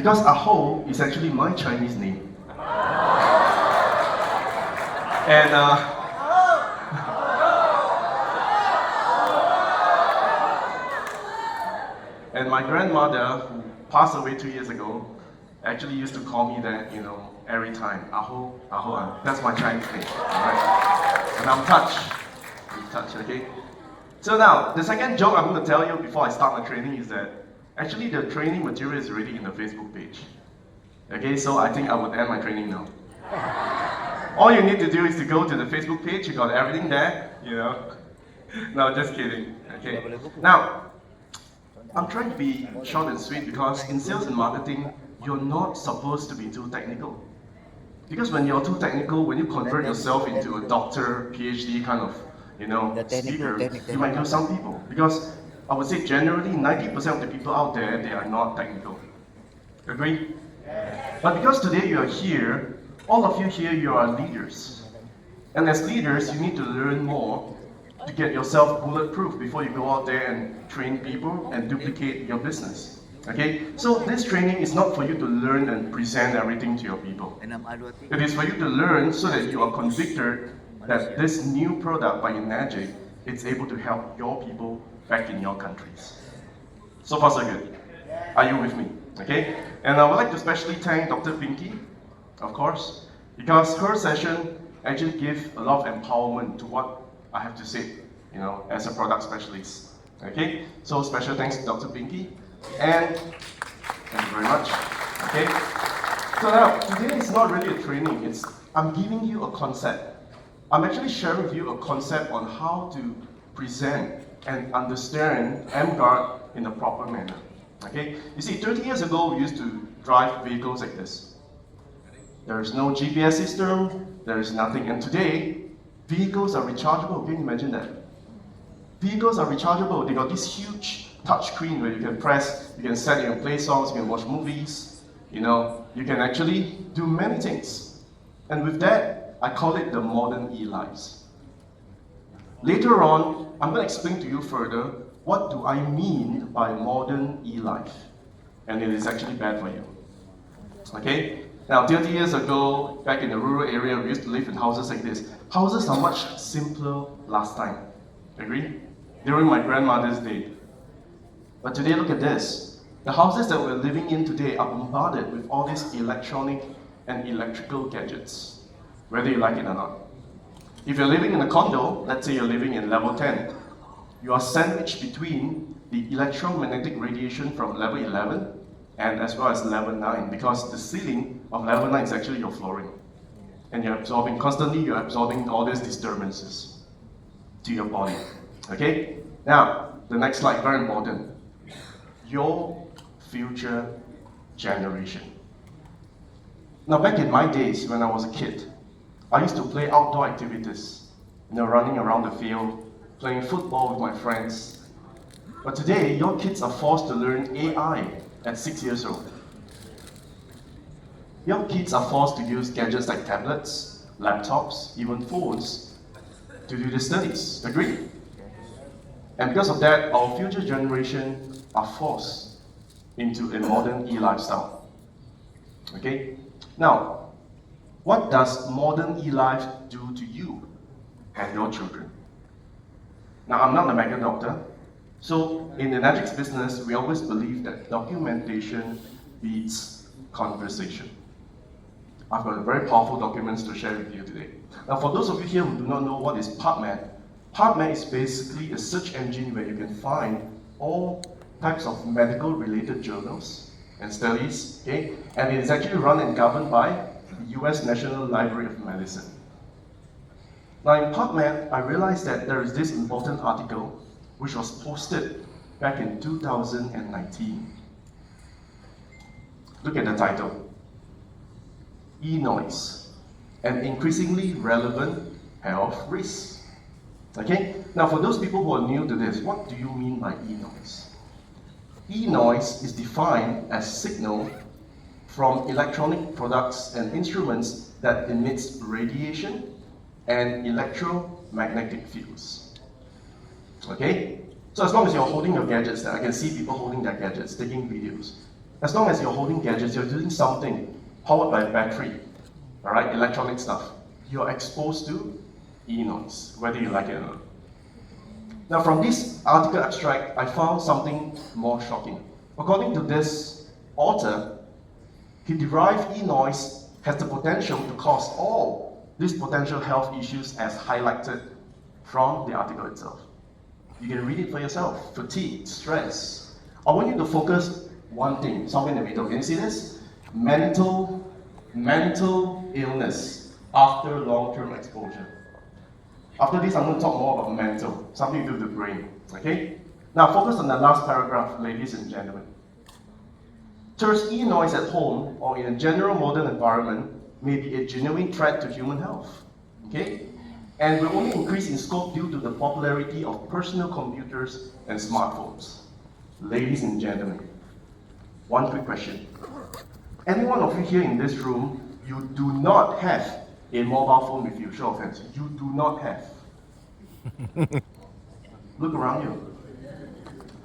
because Aho is actually my Chinese name. And and my grandmother, who passed away 2 years ago, actually used to call me that, every time. Aho, Aho, that's my Chinese name, alright? And I'm touched, okay? So now, the second joke I'm going to tell you before I start my training is that actually the training material is already in the Facebook page. Okay, so I think I would end my training now. All you need to do is to go to the Facebook page, you got everything there, No, just kidding, okay? Now, I'm trying to be short and sweet because in sales and marketing, you're not supposed to be too technical. Because when you're too technical, when you convert yourself into a doctor, PhD kind of, speaker, you might lose some people. Because I would say generally, 90% of the people out there, they are not technical. Agree? But because today you are here, all of you here, you are leaders. And as leaders, you need to learn more to get yourself bulletproof before you go out there and train people and duplicate your business. Okay? So this training is not for you to learn and present everything to your people. It is for you to learn so that you are convicted that this new product by Magic is able to help your people back in your countries. So far so good. Are you with me? Okay? And I would like to especially thank Dr. Pinky, of course, because her session actually gave a lot of empowerment to what I have to say, as a product specialist. Okay? So special thanks to Dr. Pinky, and thank you very much. Okay? So now, today is not really a training, I'm giving you a concept. I'm actually sharing with you a concept on how to present and understand Emguard in a proper manner. Okay? You see, 30 years ago, we used to drive vehicles like this. There is no GPS system, there is nothing. And today, vehicles are rechargeable. Can you imagine that? Vehicles are rechargeable. They got this huge touch screen where you can press, you can set it and play songs, you can watch movies, you can actually do many things. And with that, I call it the modern e-lives. Later on, I'm going to explain to you further what do I mean by modern e-life. And it is actually bad for you. Okay? Now, 30 years ago, back in the rural area, we used to live in houses like this. Houses are much simpler last time. Agree? During my grandmother's day. But today, look at this. The houses that we're living in today are bombarded with all these electronic and electrical gadgets, whether you like it or not. If you're living in a condo, let's say you're living in level 10, you are sandwiched between the electromagnetic radiation from level 11 and as well as level 9, because the ceiling of level 9 is actually your flooring. And you're absorbing all these disturbances to your body. Okay? Now, the next slide, very important. Your future generation. Now, back in my days when I was a kid, I used to play outdoor activities, running around the field, playing football with my friends. But today, your kids are forced to learn AI at 6 years old. Your kids are forced to use gadgets like tablets, laptops, even phones to do their studies. Agree? And because of that, our future generation are forced into a modern e-lifestyle. Okay? Now, what does modern e-life do to you and your children? Now, I'm not a mega doctor, so in the Energics business, we always believe that documentation beats conversation. I've got very powerful documents to share with you today. Now, for those of you here who do not know what is PubMed, PubMed is basically a search engine where you can find all types of medical-related journals and studies, okay? And it is actually run and governed by the US National Library of Medicine. Now, in PubMed, I realized that there is this important article which was posted back in 2019. Look at the title. E-noise, an increasingly relevant health risk. Okay? Now, for those people who are new to this, what do you mean by e-noise? E-noise is defined as signal from electronic products and instruments that emits radiation and electromagnetic fields. Okay? So as long as you're holding your gadgets, I can see people holding their gadgets, taking videos. as long as you're holding gadgets, you're doing something powered by battery, all right, electronic stuff, you're exposed to e-noise, whether you like it or not. Now, from this article abstract, I found something more shocking. According to this author, he derived e-noise has the potential to cause all these potential health issues as highlighted from the article itself. You can read it for yourself. Fatigue, stress. I want you to focus one thing, something in the middle. Can you see this? Mental illness after long-term exposure. After this, I'm going to talk more about mental, something to do with the brain. Okay? Now, focus on the last paragraph, ladies and gentlemen. Thus, e-noise at home or in a general modern environment may be a genuine threat to human health. Okay? And will only increase in scope due to the popularity of personal computers and smartphones. Ladies and gentlemen, one quick question. Any one of you here in this room, you do not have a mobile phone with you, show of hands. You do not have. Look around you.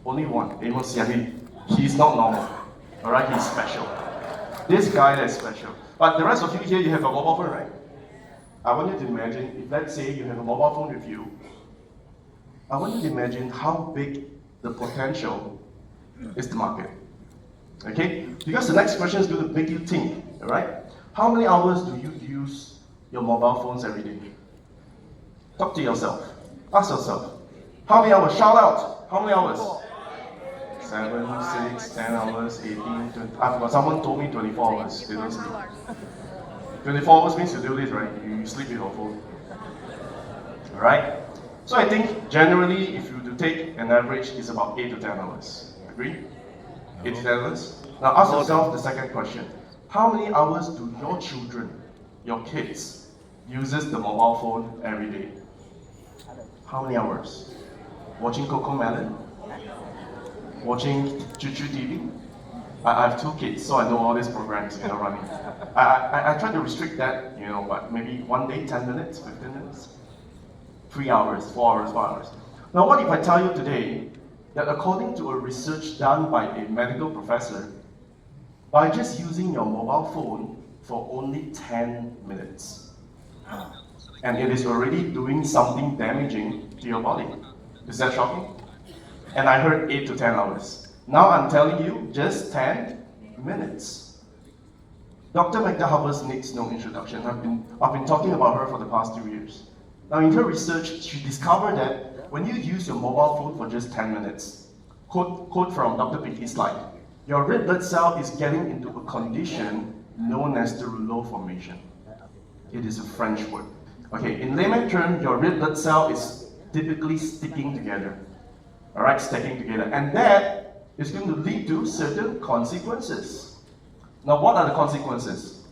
Only one, Amos Yahi. He's not normal. Alright, he's special. This guy is special. But the rest of you here, you have a mobile phone, right? I want you to imagine, if let's say you have a mobile phone with you, I want you to imagine how big the potential is the market. Okay? Because the next question is going to make you think, alright? How many hours do you use your mobile phones every day? Talk to yourself. Ask yourself. How many hours? Shout out. How many hours? 7, 6, 10 hours, 18, 20. I forgot. Someone told me 24 hours. They don't sleep. 24 hours means you do this, right? You sleep with your phone. Alright? So I think generally, if you do take an average, it's about 8 to 10 hours. Agree? 8 to 10 hours? Now ask yourself the second question. How many hours do your children, your kids, uses the mobile phone every day? How many hours? Watching Coco Melon? Watching Chuchu TV? I have 2 kids, so I know all these programs running. I try to restrict that, but maybe one day, 10 minutes, 15 minutes, 3 hours, 4 hours, 5 hours. Now, what if I tell you today that according to a research done by a medical professor, by just using your mobile phone for only 10 minutes, and it is already doing something damaging to your body. Is that shocking? And I heard 8 to 10 hours. Now I'm telling you, just 10 minutes. Dr. Magda Havers needs no introduction. I've been talking about her for the past 2 years. Now in her research, she discovered that when you use your mobile phone for just 10 minutes, quote from Dr. Pinky's slide, your red blood cell is getting into a condition known as the rouleau formation. It is a French word. Okay, in layman terms, your red blood cell is typically sticking together. Alright, sticking together. And that is going to lead to certain consequences. Now, what are the consequences?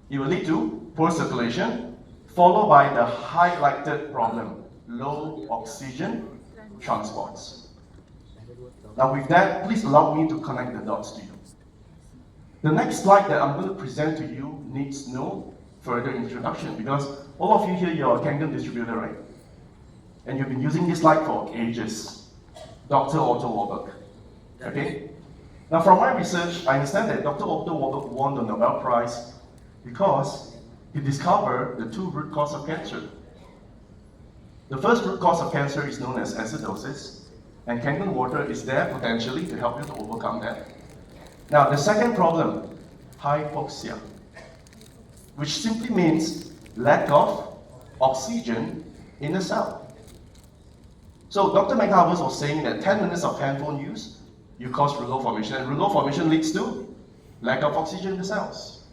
It will lead to poor circulation, followed by the highlighted problem, low oxygen transports. Now, with that, please allow me to connect the dots to you. The next slide that I'm going to present to you needs no further introduction because all of you here, you're a Kangen distributor, right? And you've been using this slide for ages. Dr. Otto Warburg. Okay? Now, from my research, I understand that Dr. Otto Warburg won the Nobel Prize because he discovered the 2 root causes of cancer. The first root cause of cancer is known as acidosis, and Kangen water is there potentially to help you to overcome that. Now, the second problem, hypoxia, which simply means lack of oxygen in the cell. So Dr. McHarvers was saying that 10 minutes of handphone use, you cause rouleau formation, and rouleau formation leads to lack of oxygen in the cells.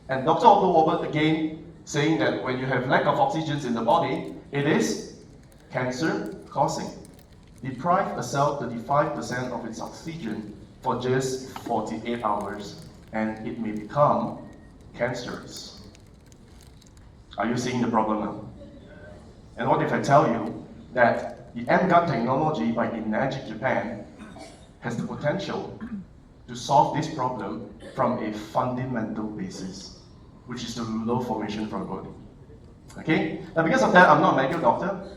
And Dr. Otto Warburg again saying that when you have lack of oxygen in the body, it is cancer causing. Deprive a cell 35% of its oxygen for just 48 hours, and it may become cancerous. Are you seeing the problem now? And what if I tell you that the Emguard technology by Enagic Japan has the potential to solve this problem from a fundamental basis, which is the rouleau formation from the body. Okay? Now because of that, I'm not a medical doctor.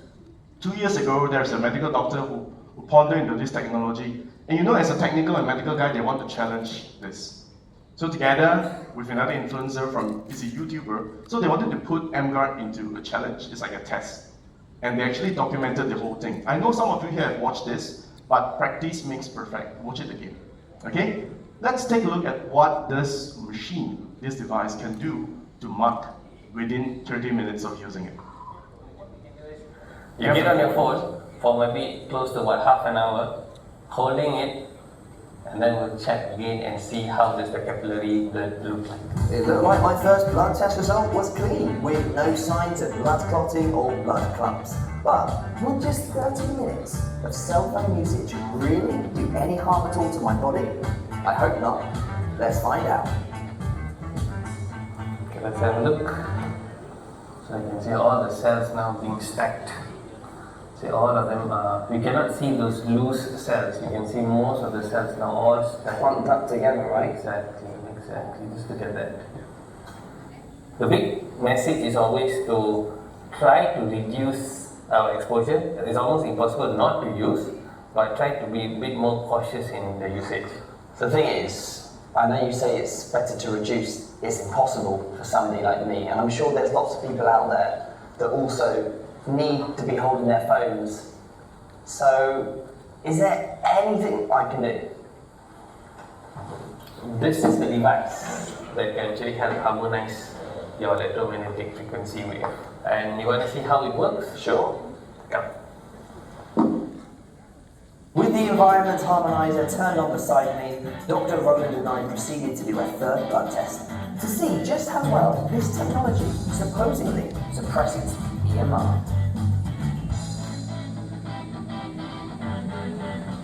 2 years ago, there's a medical doctor who pondered into this technology, And you know, as a technical and medical guy, they want to challenge this. So together with another influencer he's a YouTuber, so they wanted to put Emguard into a challenge. It's like a test. And they actually documented the whole thing. I know some of you here have watched this, but practice makes perfect. Watch it again. Okay? Let's take a look at what this machine, this device, can do to mark within 30 minutes of using it. You get on your phone for maybe close to half an hour, holding it, and then we'll check again and see how does the capillary blood look like. It looked like my first blood test result was clean, with no signs of blood clotting or blood clumps. But would just 30 minutes of cell phone usage really do any harm at all to my body? I hope not. Let's find out. Okay, let's have a look. So you can see all the cells now being stacked. See, all of them are, you cannot see those loose cells. You can see most of the cells now all stacked. Clumped up together, right? Exactly. Just look at that. The big message is always to try to reduce our exposure. It's almost impossible not to use, but try to be a bit more cautious in the usage. The thing is, I know you say it's better to reduce. It's impossible for somebody like me, and I'm sure there's lots of people out there that also need to be holding their phones. So, is there anything I can do? This is the device that can actually help harmonize your electromagnetic frequency wave. And you want to see how it works? Sure. Come. With the environment harmonizer turned on beside me, Dr. Roland and I proceeded to do a third blood test to see just how well this technology supposedly suppresses EMR.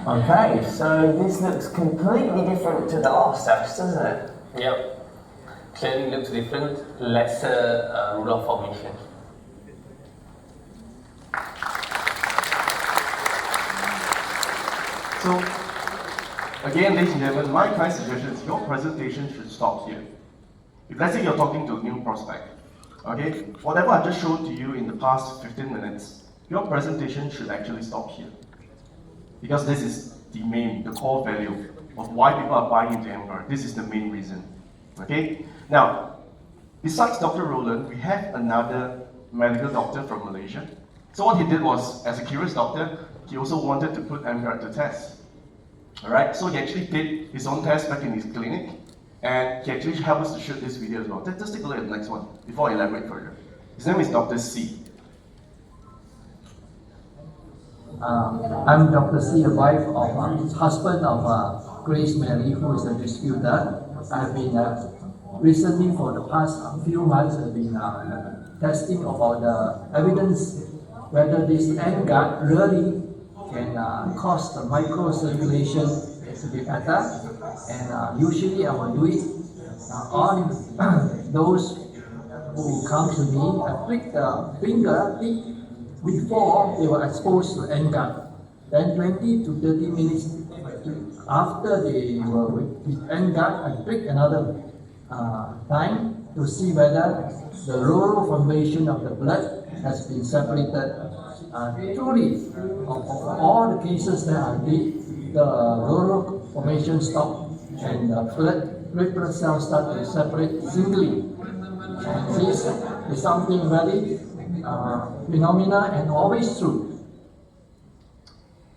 Okay, so this looks completely different to the last test, doesn't it? Yep. Clearly looks different, lesser ruler formation. So, again, ladies and gentlemen, my kind suggestion is your presentation should stop here. If let's say you're talking to a new prospect, okay, whatever I just showed to you in the past 15 minutes, your presentation should actually stop here. Because this is the core value of why people are buying into Emguard. This is the main reason. Okay? Now, besides Dr. Roland, we have another medical doctor from Malaysia. So what he did was, as a curious doctor, he also wanted to put Emguard to test. Alright, so he actually did his own test back in his clinic, and he actually helped us to shoot this video as well. Let's take a look at the next one, before I elaborate further. His name is Dr. C. I'm Dr. C, the wife of husband of Grace Mary, who is a distributor. I've been recently for the past few months have been testing about the evidence whether this Emguard really can cause the microcirculation to be better. And usually I will do it on those who come to me. I prick the finger before they were exposed to Emguard. Then 20 to 30 minutes after they were with Emguard, I prick another time to see whether the rural formation of the blood has been separated. Truly, of all the cases that I did, the rural formation stopped and the red blood cells start to separate singly. This is something very phenomena and always true.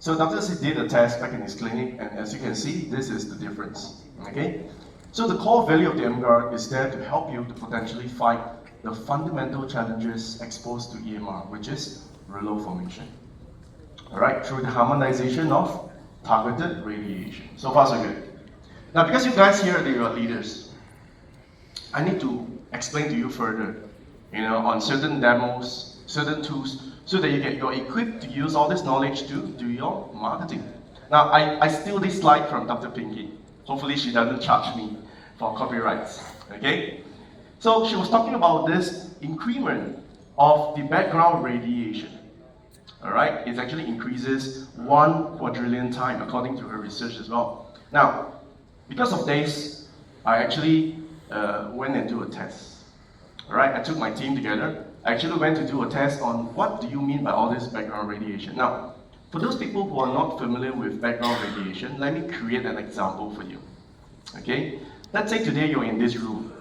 So Dr. C did a test back in his clinic, and as you can see, this is the difference. Okay? So the core value of the Emguard is there to help you to potentially fight the fundamental challenges exposed to EMR, which is rouleau formation. Alright, through the harmonization of targeted radiation. So far so good. Now because you guys here are your leaders, I need to explain to you further, on certain demos, certain tools, so that you're equipped to use all this knowledge to do your marketing. Now, I steal this slide from Dr. Pinky. Hopefully she doesn't charge me for copyrights, okay? So she was talking about this increment of the background radiation. Alright, it actually increases 1 quadrillion time according to her research as well. Now, because of this, I actually went and do a test. Alright, I took my team together. I actually went to do a test on what do you mean by all this background radiation. Now, For those people who are not familiar with background radiation, let me create an example for you. Okay? Let's say today you're in this room.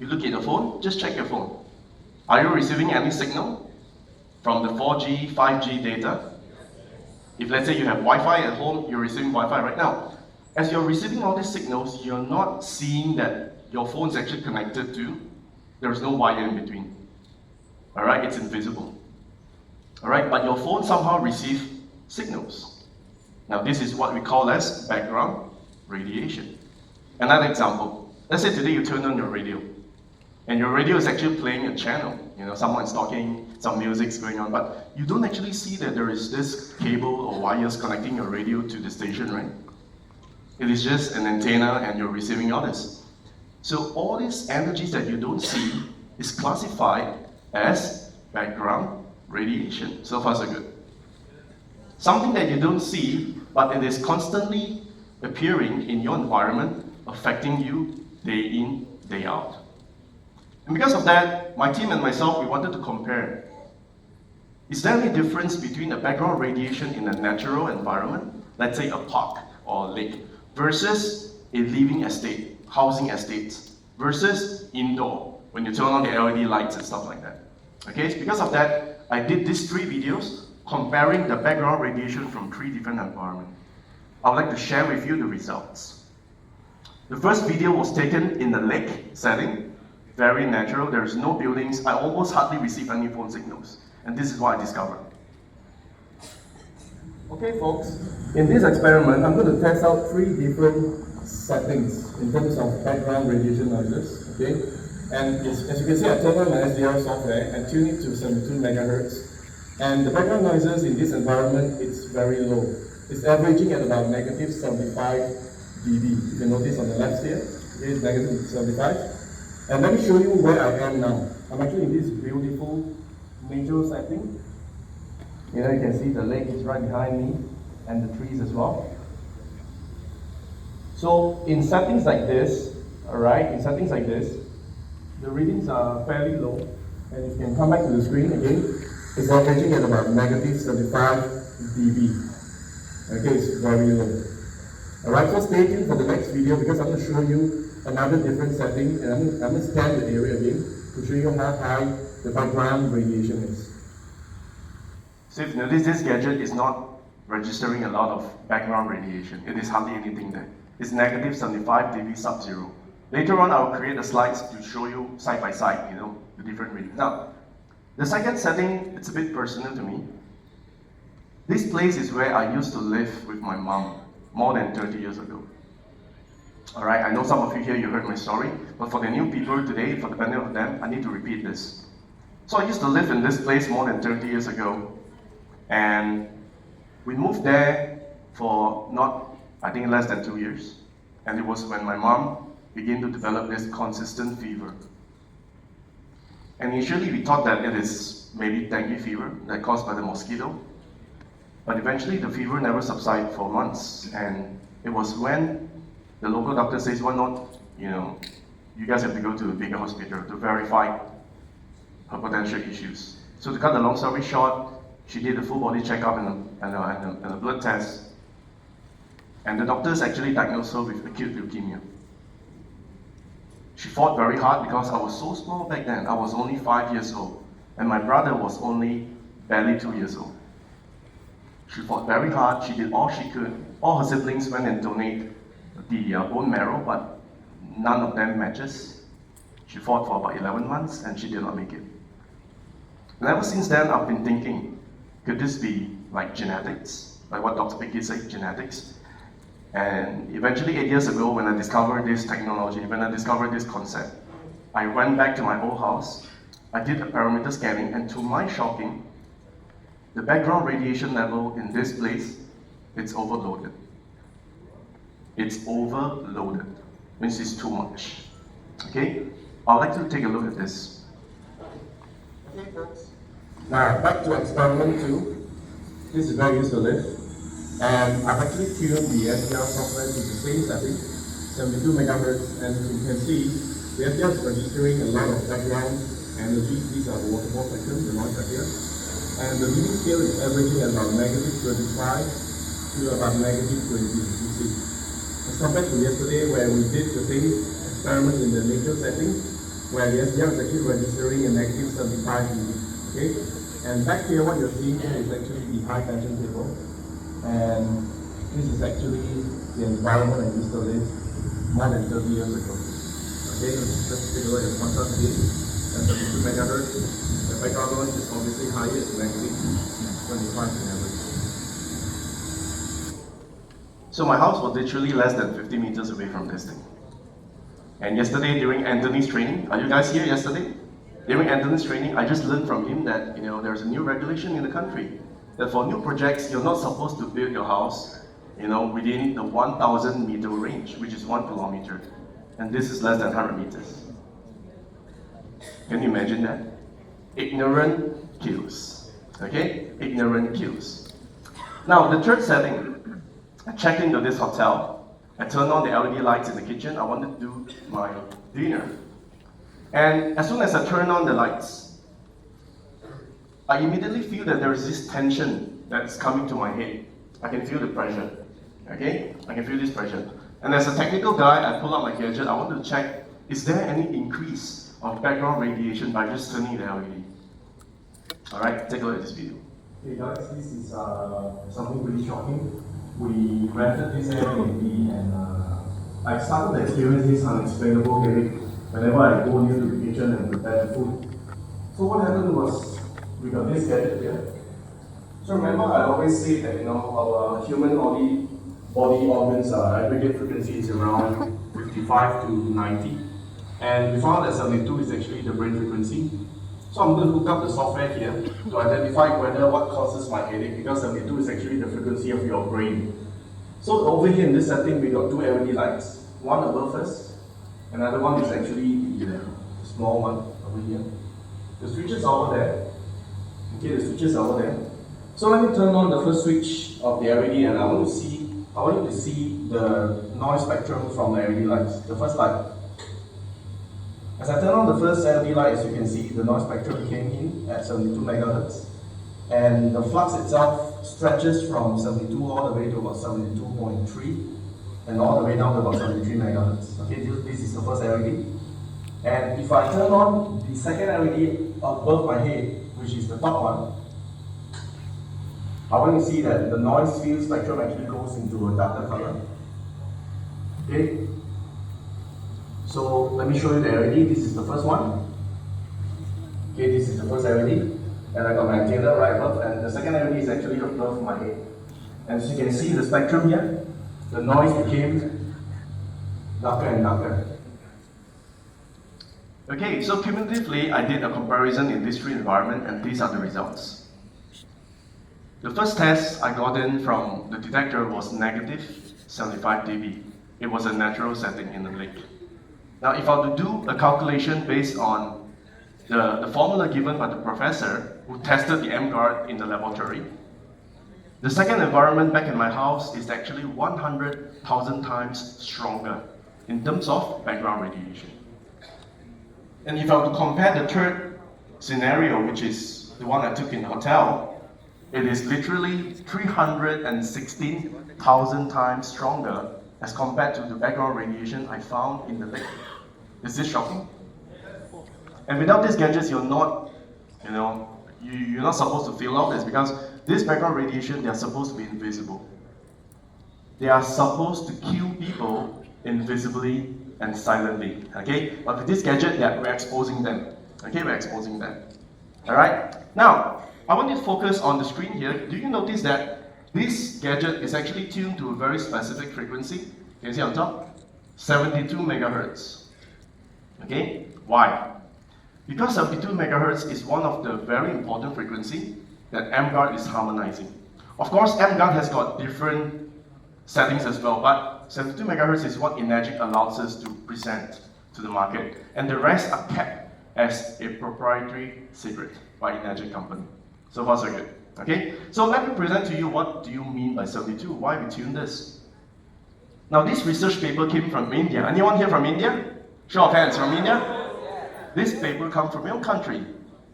You look at your phone, just check your phone. Are you receiving any signal from the 4G, 5G data? If let's say you have Wi-Fi at home, you're receiving Wi-Fi right now. As you're receiving all these signals, you're not seeing that your phone is actually connected to, there's no wire in between. Alright, it's invisible. Alright, but your phone somehow receives signals. Now this is what we call as background radiation. Another example, let's say today you turn on your radio, and your radio is actually playing a channel. You know, someone's talking, some music's going on, but you don't actually see that there is this cable or wires connecting your radio to the station, right? It is just an antenna and you're receiving orders. So all these energies that you don't see is classified as background radiation. So far so good. Something that you don't see, but it is constantly appearing in your environment, affecting you day in, day out. And because of that, my team and myself, we wanted to compare. Is there any difference between a background radiation in a natural environment, let's say a park or a lake, versus a living estate, housing estates, versus indoor, when you turn on the LED lights and stuff like that? Okay, so because of that, I did these 3 videos comparing the background radiation from 3 different environments. I would like to share with you the results. The first video was taken in the lake setting, very natural, there's no buildings, I almost hardly receive any phone signals. And this is what I discovered. Okay folks, in this experiment, I'm going to test out 3 different settings in terms of background radiation noises, okay? And as you can see, I turned on my SDR software and tuned it to 72 megahertz. And the background noises in this environment, it's very low. It's averaging at about negative 75 dB. If you notice on the left here, it is negative 75. And let me show you where I am now. I'm actually in this beautiful nature setting. You know, you can see the lake is right behind me and the trees as well. So in settings like this, alright, the readings are fairly low. And you can come back to the screen again. It's averaging at about negative 75 dB. Okay, it's very low. Alright, so stay tuned for the next video because I'm going to show you another different setting, and I'm going to scan the area again to show you how high the background radiation is. So if you notice, this gadget is not registering a lot of background radiation. It is hardly anything there. It's negative 75 dB sub-zero. Later on, I'll create the slides to show you side by side, you know, the different readings. Now, the second setting, it's a bit personal to me. This place is where I used to live with my mom more than 30 years ago. Alright, I know some of you here, you heard my story, but for the new people today, for the benefit of them, I need to repeat this. So I used to live in this place more than 30 years ago, and we moved there for I think less than 2 years. And it was when my mom began to develop this consistent fever. And initially we thought that it is maybe dengue fever that caused by the mosquito, but eventually the fever never subsided for months, and it was when the local doctor says, why not, you know, you guys have to go to a bigger hospital to verify her potential issues. So to cut the long story short, she did a full body checkup and a blood test. And the doctors actually diagnosed her with acute leukemia. She fought very hard because I was so small back then. I was only 5 years old. And my brother was only barely 2 years old. She fought very hard. She did all she could. All her siblings went and donated the bone marrow, but none of them matches. She fought for about 11 months and she did not make it. And ever since then, I've been thinking, could this be like genetics? Like what Dr. Picky said, genetics? And eventually 8 years ago, when I discovered this technology, when I discovered this concept, I went back to my old house, I did a parameter scanning, and to my shocking, the background radiation level in this place, it's overloaded. It's overloaded, means it's too much. Okay? I'd like to take a look at this. Okay, folks. Now, back to experiment 2. This is where I used to live. And I've actually tuned the SDR software to the same setting, 72 megahertz, and you can see the SDR is registering a lot of background energy. These are the waterfall sections, the noise right here. And the limit scale is averaging at about -25 to about -20, you see. As compared to yesterday where we did the same experiment in the nature setting, where the SDR is actually registering a -75 dB, okay? And back here, what you're seeing here is actually the high tension cable. And this is actually the environment I used to live more than 30 years ago. Okay, let's take a look at the contrast again. That's 32 megahertz. The background noise is obviously higher, it's -25 on average. So my house was literally less than 50 meters away from this thing. And yesterday during Anthony's training, are you guys here yesterday? During Anthony's training, I just learned from him that there's a new regulation in the country that for new projects, you're not supposed to build your house within the 1,000 meter range, which is 1 kilometer. And this is less than 100 meters. Can you imagine that? Ignorant kills. Okay? Ignorant kills. Now, the third setting, I checked into this hotel. I turned on the LED lights in the kitchen. I wanted to do my dinner. And as soon as I turn on the lights, I immediately feel that there is this tension that's coming to my head. I can feel the pressure. Okay? I can feel this pressure. And as a technical guy, I pull out my gadget. I want to check, is there any increase of background radiation by just turning the LED? Alright, take a look at this video. Hey guys, this is something really shocking. We rented this Airbnb and I started to experience this unexplainable headache whenever I go near to the kitchen and prepare the food. So what happened was, we got this gadget here. So remember I always say that our human body organs aggregate frequency is around 55 to 90. And we found that 72 is actually the brain frequency. So I'm going to hook up the software here to identify what causes my headache, because 72 is actually the frequency of your brain. So over here in this setting, we got two LED lights. One above us, another one is actually the small one over here. The switches are over there. Okay, the switches are over there. So let me turn on the first switch of the LED and I want you to see the noise spectrum from the LED lights. The first light. As I turn on the first LED light, as you can see, the noise spectrum came in at 72 megahertz. And the flux itself stretches from 72 all the way to about 72.3 and all the way down to about 73 megahertz. Okay, this is the first LED. And if I turn on the second LED above my head, which is the top one, I want to see that the noise field spectrum actually goes into a darker color. Okay? So let me show you the LED. This is the first one. Okay, this is the first LED. And I got my antenna right above, and the second LED is actually above my head. And as you can see the spectrum here, the noise became darker and darker. Okay, so cumulatively, I did a comparison in these three environments, and these are the results. The first test I got in from the detector was -75 dB. It was a natural setting in the lake. Now, if I were to do a calculation based on the formula given by the professor who tested the Emguard in the laboratory, the second environment back in my house is actually 100,000 times stronger in terms of background radiation. And if I were to compare the third scenario, which is the one I took in the hotel, it is literally 316,000 times stronger as compared to the background radiation I found in the lake. Is this shocking? And without these gadgets, you're not supposed to feel all this, because this background radiation, they are supposed to be invisible. They are supposed to kill people invisibly and silently, okay? But with this gadget, we're exposing them, okay? We're exposing them, all right? Now, I want you to focus on the screen here. Do you notice that this gadget is actually tuned to a very specific frequency? Can you see on top? 72 megahertz, okay? Why? Because 72 megahertz is one of the very important frequency that Emguard is harmonizing. Of course, Emguard has got different settings as well, but 72 megahertz is what Enagic allows us to present to the market, and the rest are kept as a proprietary secret by Enagic company. So far so good, okay? So let me present to you what do you mean by 72, why we tune this. Now this research paper came from India. Anyone here from India? Show of hands, from India? This paper comes from your country.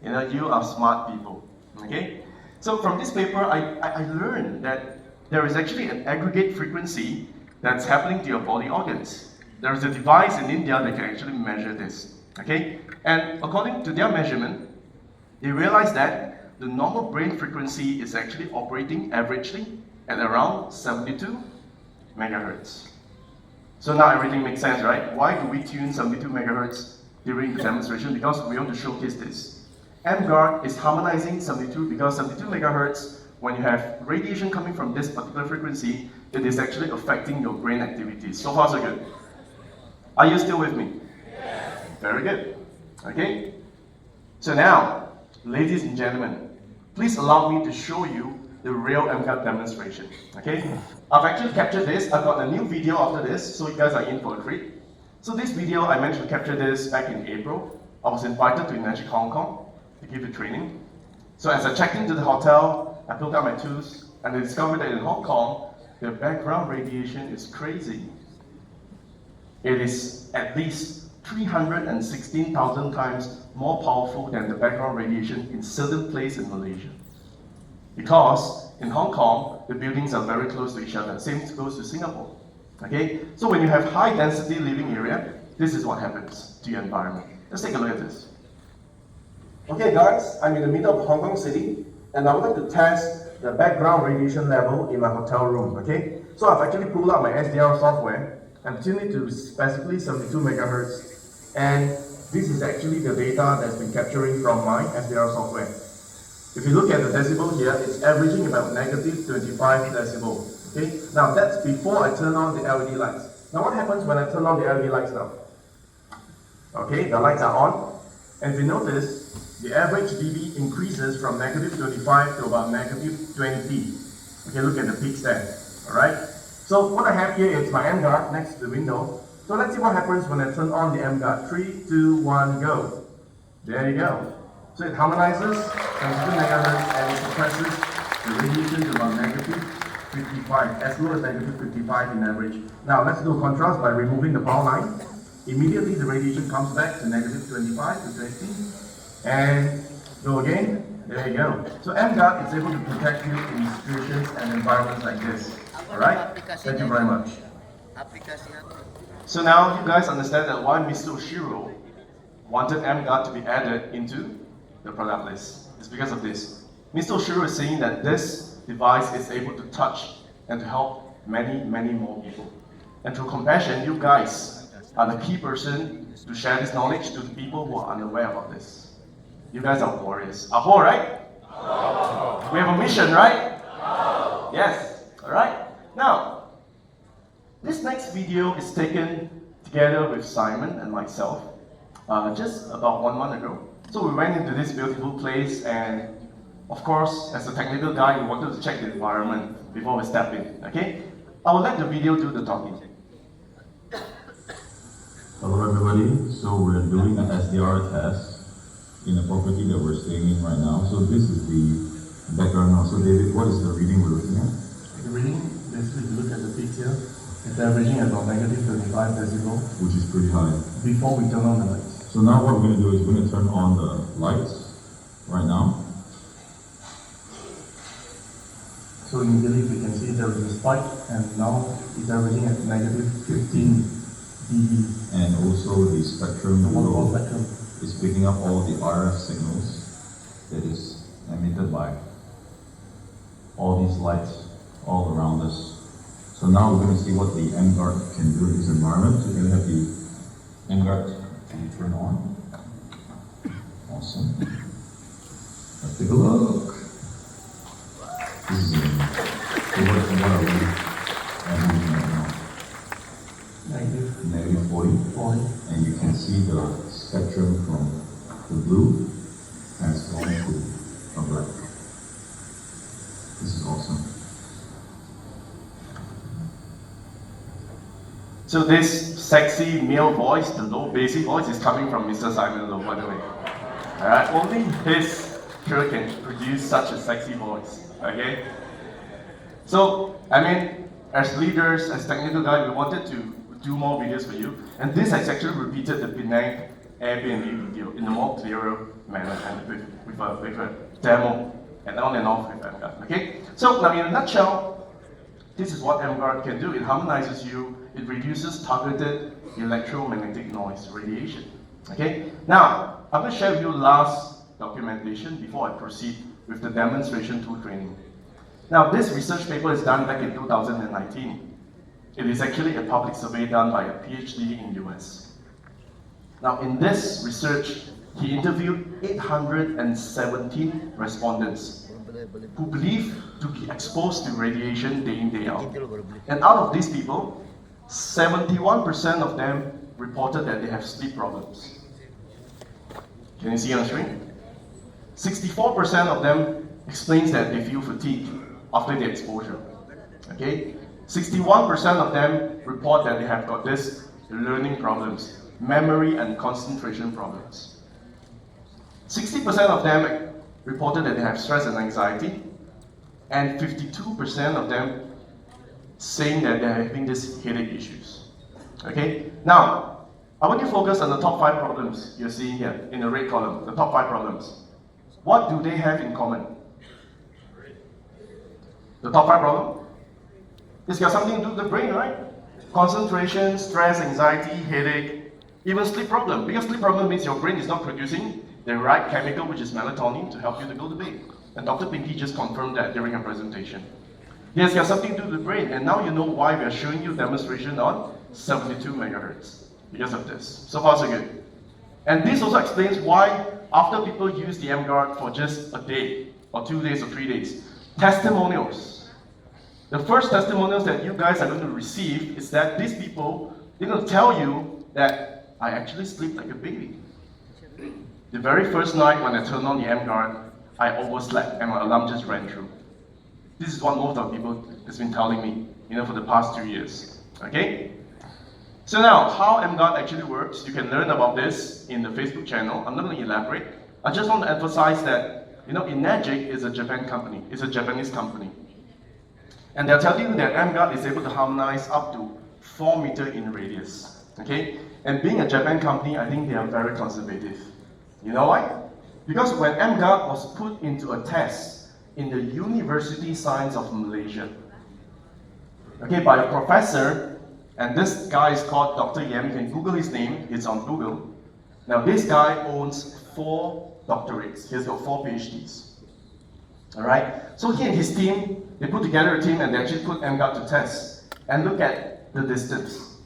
You are smart people, okay? So from this paper, I learned that there is actually an aggregate frequency that's happening to your body organs. There is a device in India that can actually measure this, okay? And according to their measurement, they realized that the normal brain frequency is actually operating averagely at around 72 megahertz. So now everything makes sense, right? Why do we tune 72 megahertz during the demonstration? Because we want to showcase this. Emguard is harmonizing 72 because 72 megahertz, when you have radiation coming from this particular frequency, it is actually affecting your brain activities. So far, so good. Are you still with me? Yes. Very good. Okay? So now, ladies and gentlemen, please allow me to show you the real Emguard demonstration. Okay? I've actually captured this. I've got a new video after this, so you guys are in for a treat. So this video, I managed to capture this back in April. I was invited to Magic Hong Kong to give the training. So as I checked into the hotel, I pulled out my tools, and I discovered that in Hong Kong, the background radiation is crazy. It is at least 316,000 times more powerful than the background radiation in certain places in Malaysia. Because in Hong Kong, the buildings are very close to each other. Same goes to Singapore. Okay? So when you have high density living area, this is what happens to your environment. Let's take a look at this. Okay guys, I'm in the middle of Hong Kong City, and I would like to test the background radiation level in my hotel room, okay? So I've actually pulled out my SDR software and tuned it to specifically 72 megahertz, and this is actually the data that's been capturing from my SDR software. If you look at the decibel here, it's averaging about negative 25 decibel, okay? Now that's before I turn on the LED lights. Now what happens when I turn on the LED lights now? Okay, the lights are on, and if you notice, the average dB increases from negative 25 to about negative 20. Okay, look at the peaks there, alright? So what I have here is my Emguard next to the window. So let's see what happens when I turn on the Emguard. 3, 2, 1, go. There you go. So it harmonizes 72 megahertz and it suppresses the radiation to about negative 55, as low as negative 55 in average. Now let's do a contrast by removing the power line. Immediately the radiation comes back to negative 25 to 20. And go again, there you go. So Emguard is able to protect you in situations and environments like this. Alright? Thank you very much. So now you guys understand that why Mr. Oshiro wanted Emguard to be added into the product list. It's because of this. Mr. Oshiro is saying that this device is able to touch and to help many, many more people. And through compassion, you guys are the key person to share this knowledge to the people who are unaware about this. You guys are warriors. Aho, right? No. We have a mission, right? No. Yes. Alright? Now, this next video is taken together with Simon and myself just about 1 month ago. So we went into this beautiful place, and of course, as a technical guy, we wanted to check the environment before we step in. Okay? I will let the video do the talking. Hello everybody, so we're doing an SDR test in a property that we're staying in right now. So this is the background now. So David, what is the reading we're looking at? The reading, basically if you look at the picture, it's averaging about negative 25 decibel. Which is pretty high. Before we turn on the lights. So now what we're going to do is we're going to turn on the lights right now. So immediately we can see there is a spike, and now it's averaging at negative 15 dB. And also the spectrum The below one spectrum is picking up all the RF signals that is emitted by all these lights all around us. So now we're going to see what the Emguard can do in this environment. So we're going to have the Emguard turn on. Awesome. Let's take a look. This is what are we doing right now? Negative 40. And you can see the spectrum from the blue transform to a black. This is awesome. So this sexy male voice, the low basic voice, is coming from Mr. Simon Low, by the way. Alright, only his shirt can produce such a sexy voice. Okay? So, I mean, as leaders, as technical guys, we wanted to do more videos for you. And this has actually repeated the Penang Airbnb video in a more clearer manner and with a demo and on and off with Emguard. Okay? So now in a nutshell, this is what Emguard can do. It harmonizes you, it reduces targeted electromagnetic noise radiation. Okay? Now, I'm going to share with you last documentation before I proceed with the demonstration tool training. Now, this research paper is done back in 2019. It is actually a public survey done by a PhD in US. Now, in this research, he interviewed 817 respondents who believe to be exposed to radiation day in, day out. And out of these people, 71% of them reported that they have sleep problems. Can you see on the screen? 64% of them explains that they feel fatigue after the exposure. Okay? 61% of them report that they have got this learning problems, memory and concentration problems. 60% of them reported that they have stress and anxiety, and 52% of them saying that they're having these headache issues. Okay? Now, I want you to focus on the top 5 problems you're seeing here in the red column, the top 5 problems. What do they have in common? The top 5 problem? It's got something to do with the brain, right? Concentration, stress, anxiety, headache, even sleep problem. Because sleep problem means your brain is not producing the right chemical, which is melatonin, to help you to go to bed. And Dr. Pinky just confirmed that during her presentation. Yes, it's got something to do with the brain, and now you know why we are showing you demonstration on 72 megahertz. Because of this. So far, so good. And this also explains why, after people use the Emguard for just a day, or 2 days, or 3 days, testimonials. The first testimonials that you guys are going to receive is that these people, they're going to tell you that I actually sleep like a baby. The very first night when I turned on the Emguard, I overslept and my alarm just ran through. This is what most of the people has been telling me, for the past 2 years. Okay? So now, how Emguard actually works, you can learn about this in the Facebook channel. I'm not going to elaborate. I just want to emphasize that, Enagic is a Japan company. It's a Japanese company. And they're telling you that Emguard is able to harmonize up to 4 meters in radius. Okay? And being a Japan company, I think they are very conservative. You know why? Because when Emguard was put into a test in the University Science of Malaysia, okay, by a professor, and this guy is called Dr. Yam, you can Google his name, it's on Google. Now this guy owns 4 doctorates, he's got 4 PhDs. Alright, so he and his team, they put together a team and they actually put Emguard to test. And look at the distance.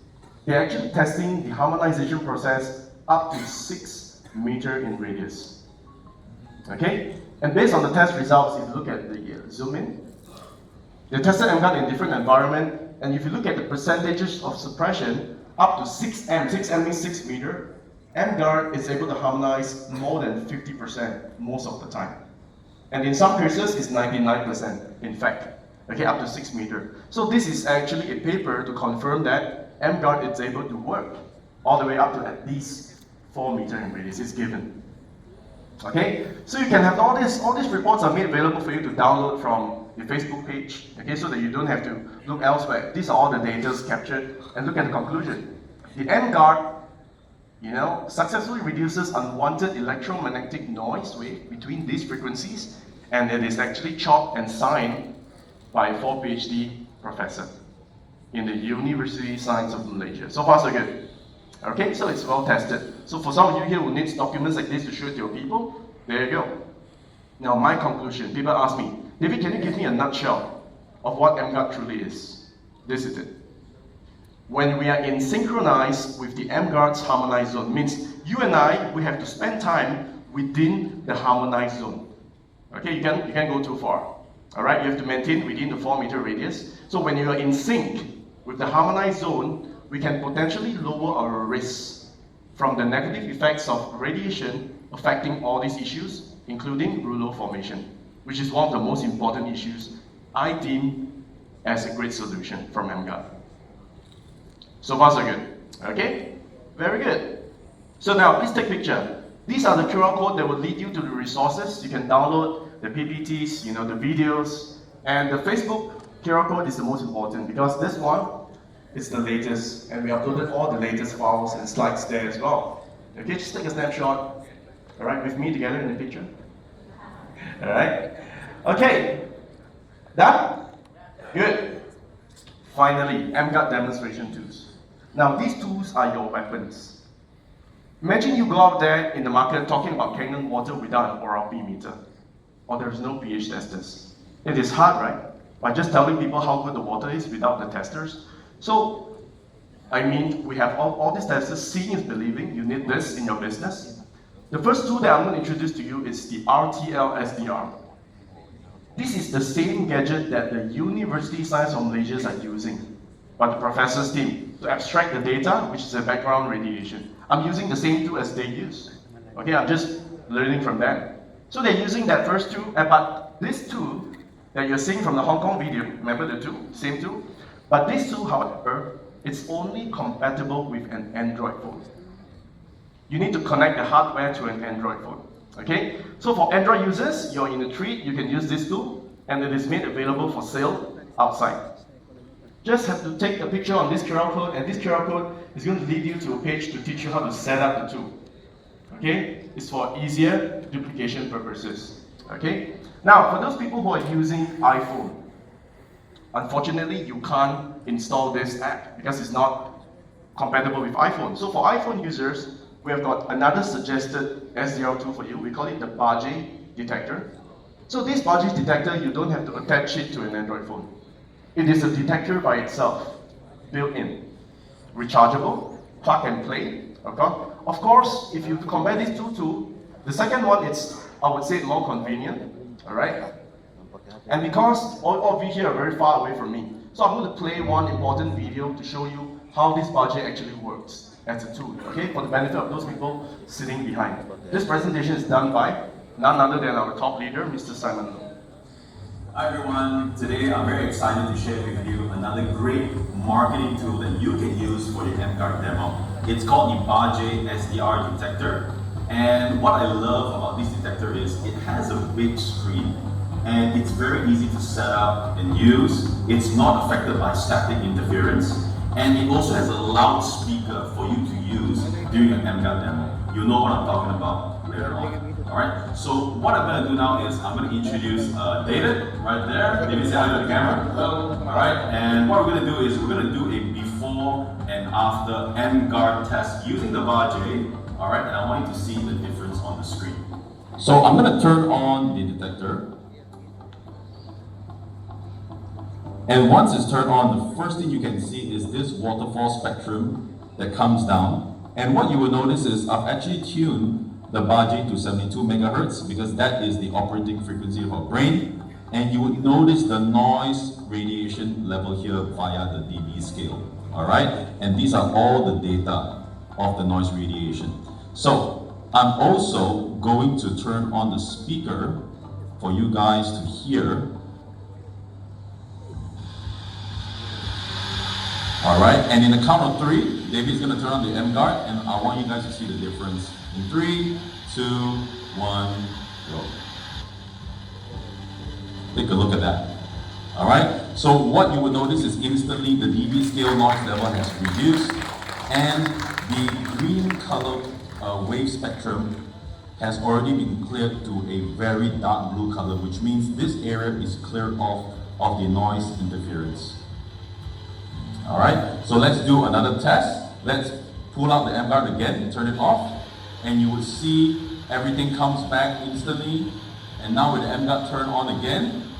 They're actually testing the harmonization process up to 6 meters in radius. Okay? And based on the test results, if you look at the zoom in, they tested Emguard in different environments, and if you look at the percentages of suppression, up to 6M, 6M means 6 meters, Emguard is able to harmonize more than 50% most of the time. And in some cases, it's 99%, in fact. Okay, up to 6 meters. So this is actually a paper to confirm that Emguard is able to work all the way up to at least 4 meters in radius. It's given. Okay, so you can have all these reports are made available for you to download from the Facebook page. Okay, so that you don't have to look elsewhere. These are all the data captured, and look at the conclusion. The Emguard, successfully reduces unwanted electromagnetic noise wave between these frequencies, and it is actually chalked and signed by a 4 PhD professor in the University Science of Malaysia. So far, so good. Okay, so it's well tested. So for some of you here who needs documents like this to show to your people, there you go. Now my conclusion, people ask me, David, can you give me a nutshell of what Emguard truly is? This is it. When we are in synchronized with the Emguard's harmonized zone, means you and I, we have to spend time within the harmonized zone. Okay, you can't go too far. Alright, you have to maintain within the 4 meter radius. So when you are in sync with the harmonized zone, we can potentially lower our risk from the negative effects of radiation affecting all these issues, including rouleau formation, which is one of the most important issues I deem as a great solution from Emguard. So far, so good. Okay? Very good. So now, please take a picture. These are the QR code that will lead you to the resources. You can download the PPTs, the videos, and the Facebook QR code is the most important because this one is the latest, and we uploaded all the latest files and slides there as well. Okay, just take a snapshot, alright, with me together in the picture. Alright? Okay, done? Good. Finally, Emguard demonstration tools. Now these tools are your weapons. Imagine you go out there in the market talking about Kangen water without an oral-B meter, or there's no pH testers. It is hard, right? By just telling people how good the water is without the testers. So, I mean, we have all these testers. Seeing is believing. You need this in your business. The first tool that I'm going to introduce to you is the RTL SDR. This is the same gadget that the University Science of Malaysia are using by the professor's team to abstract the data, which is a background radiation. I'm using the same tool as they use. Okay, I'm just learning from them. So they're using that first tool, but this tool that you're seeing from the Hong Kong video, remember the tool, same tool? But this tool, however, it's only compatible with an Android phone. You need to connect the hardware to an Android phone. Okay? So for Android users, you're in a treat, you can use this tool, and it is made available for sale outside. Just have to take a picture on this QR code, and this QR code is going to lead you to a page to teach you how to set up the tool. Okay? It's for easier duplication purposes. Okay? Now, for those people who are using iPhone, unfortunately, you can't install this app because it's not compatible with iPhone. So for iPhone users, we have got another suggested SDR tool for you. We call it the Baje detector. So this Baje detector, you don't have to attach it to an Android phone. It is a detector by itself, built in, rechargeable, plug and play. Okay? Of course, if you compare these two tools, the second one is, I would say, more convenient. All right? And because all of you here are very far away from me, so I'm going to play one important video to show you how this budget actually works as a tool, okay, for the benefit of those people sitting behind. This presentation is done by none other than our top leader, Mr. Simon Low. Hi everyone, today I'm very excited to share with you another great marketing tool that you can use for your Emguard demo. It's called the Baje SDR detector. And what I love about this detector is it has a big screen and it's very easy to set up and use. It's not affected by static interference, and it also has a loudspeaker for you to use during an Emguard demo. You know what I'm talking about later on. Alright, so what I'm going to do now is I'm going to introduce David right there. David, say hi to the camera. Hello. Alright, and what we're going to do is we're going to do a before and after Emguard test using the Baje. Alright, and I want you to see the difference on the screen. So I'm going to turn on the detector. And once it's turned on, the first thing you can see is this waterfall spectrum that comes down. And what you will notice is I've actually tuned the Baje to 72 megahertz because that is the operating frequency of our brain. And you would notice the noise radiation level here via the dB scale. Alright? And these are all the data of the noise radiation. So I'm also going to turn on the speaker for you guys to hear. Alright, and in the count of 3, David's going to turn on the Emguard, and I want you guys to see the difference. In 3, 2, 1, go. Take a look at that. Alright, so what you will notice is instantly the dB scale noise level has reduced, and the green color wave spectrum has already been cleared to a very dark blue color, which means this area is cleared off of the noise interference. Alright, so let's do another test. Let's pull out the Emguard again, turn it off, and you will see everything comes back instantly. And now with the Emguard turned on again,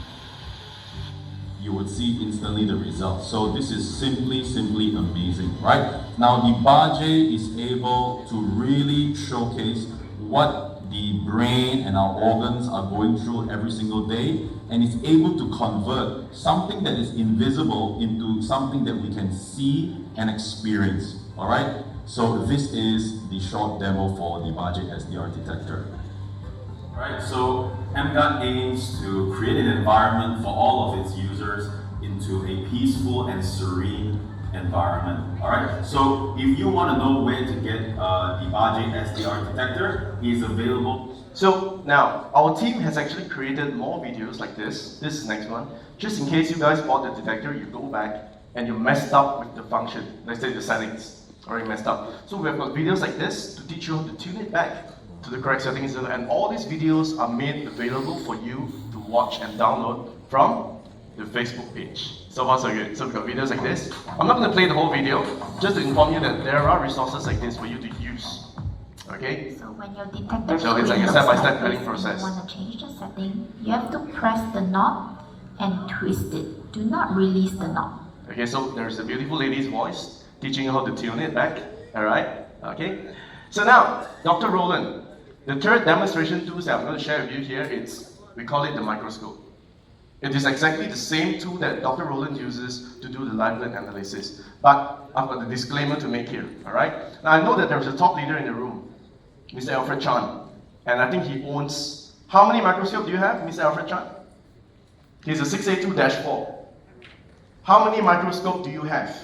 you would see instantly the results. So this is simply amazing, right? Now the Baje is able to really showcase what the brain and our organs are going through every single day, and it's able to convert something that is invisible into something that we can see and experience, all right? So this is the short demo for the Baje SDR detector. Alright, so Emguard aims to create an environment for all of its users into a peaceful and serene environment. Alright, so if you want to know where to get the Baje SDR detector, it is available. So now, our team has actually created more videos like this. This is the next one. Just in case you guys bought the detector, you go back and you messed up with the function. Let's say the settings already messed up. So we've got videos like this to teach you how to tune it back to the correct settings, and all these videos are made available for you to watch and download from the Facebook page. So far so good. So we've got videos like this. I'm not going to play the whole video, just to inform you that there are resources like this for you to use. Okay? So when your detector So it's like a screen step-by-step looks learning this process. and you want to change the setting, you have to press the knob and twist it. Do not release the knob. Okay, so there's a beautiful lady's voice teaching you how to tune it back. Alright? Okay? So now, Dr. Roland, the third demonstration tools that I'm going to share with you here, we call it the microscope. It is exactly the same tool that Dr. Roland uses to do the live blood analysis. But I've got a disclaimer to make here, alright? Now I know that there's a top leader in the room, Mr. Alfred Chan. And I think he owns, how many microscopes do you have, Mr. Alfred Chan? He's a 682-4. How many microscopes do you have?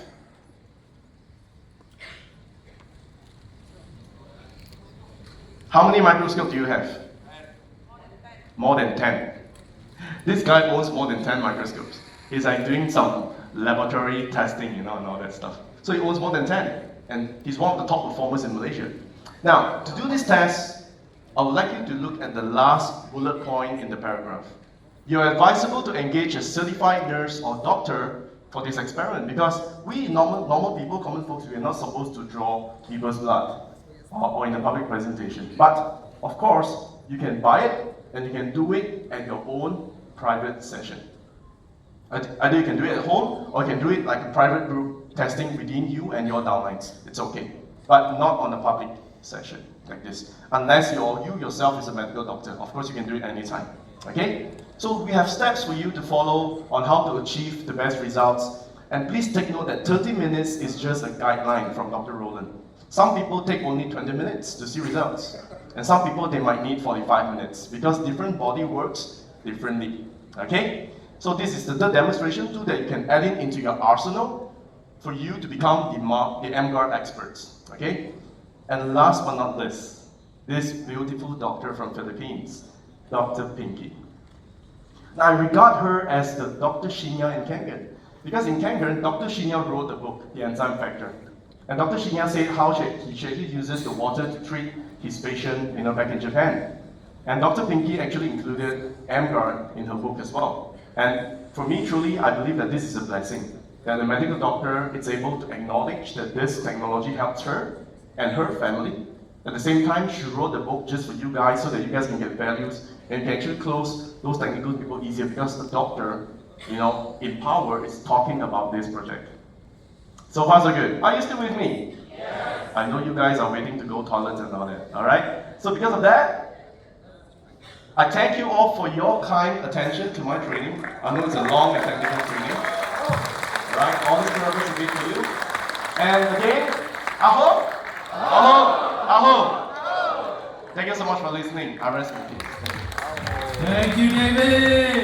How many microscopes do you have? More than 10. This guy owns more than 10 microscopes. He's like doing some laboratory testing, and all that stuff. So he owns more than 10, and he's one of the top performers in Malaysia. Now, to do this test, I would like you to look at the last bullet point in the paragraph. You're advisable to engage a certified nurse or doctor for this experiment because we normal people, common folks, we are not supposed to draw people's blood or in a public presentation. But of course, you can buy it and you can do it at your own private session. Either you can do it at home or you can do it like a private group testing within you and your downlines. It's okay, but not on a public session like this. Unless you yourself is a medical doctor. Of course, you can do it anytime. Okay? So we have steps for you to follow on how to achieve the best results. And please take note that 30 minutes is just a guideline from Dr. Roland. Some people take only 20 minutes to see results. And some people, they might need 45 minutes because different body works differently. Okay? So this is the third demonstration tool that you can add into your arsenal for you to become the Emguard experts. Okay? And last but not least, this beautiful doctor from Philippines, Dr. Pinky. Now I regard her as the Dr. Shinya in Kangen. Because in Kangen, Dr. Shinya wrote the book, The Enzyme Factor. And Dr. Shinya said how he actually uses the water to treat his patient, back in Japan. And Dr. Pinky actually included Emguard in her book as well. And for me, truly, I believe that this is a blessing. That a medical doctor is able to acknowledge that this technology helps her and her family. At the same time, she wrote the book just for you guys so that you guys can get values and can actually close those technical people easier because the doctor, in power is talking about this project. So far so good. Are you still with me? Yes. I know you guys are waiting to go toilets and all that. Alright? So because of that, I thank you all for your kind attention to my training. I know it's a long and technical training. Right? All these purposes are made for you. And again, aho! Aho! Aho! Thank you so much for listening. I rest my case. Thank you, David.